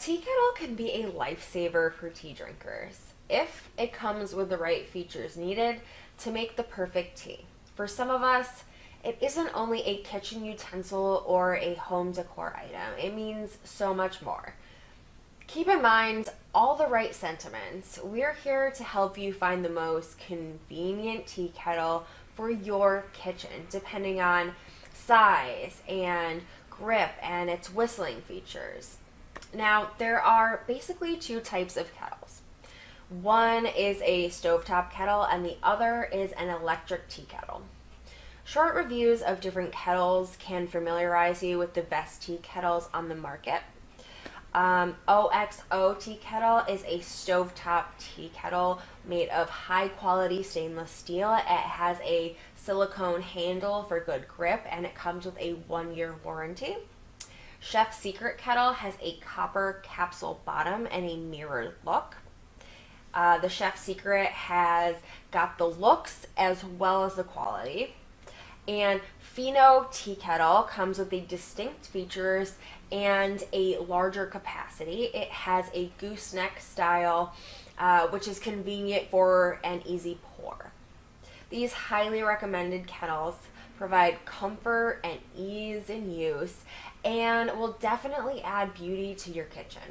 tea kettle can be a lifesaver for tea drinkers if it comes with the right features needed to make the perfect tea. For some of us, it isn't only a kitchen utensil or a home decor item. It means so much more. Keep in mind all the right sentiments. We're here to help you find the most convenient tea kettle for your kitchen, depending on size and grip and its whistling features. Now, there are basically two types of kettles. One is a stovetop kettle and the other is an electric tea kettle. Short reviews of different kettles can familiarize you with the best tea kettles on the market. OXO Tea Kettle is a stovetop tea kettle made of high quality stainless steel. It has a silicone handle for good grip and it comes with a 1-year warranty. Chef Secret Kettle has a copper capsule bottom and a mirrored look. The Chef Secret has got the looks as well as the quality. And Fino Tea Kettle comes with the distinct features and a larger capacity. It has a gooseneck style, which is convenient for an easy pour. These highly recommended kettles provide comfort and ease in use and will definitely add beauty to your kitchen.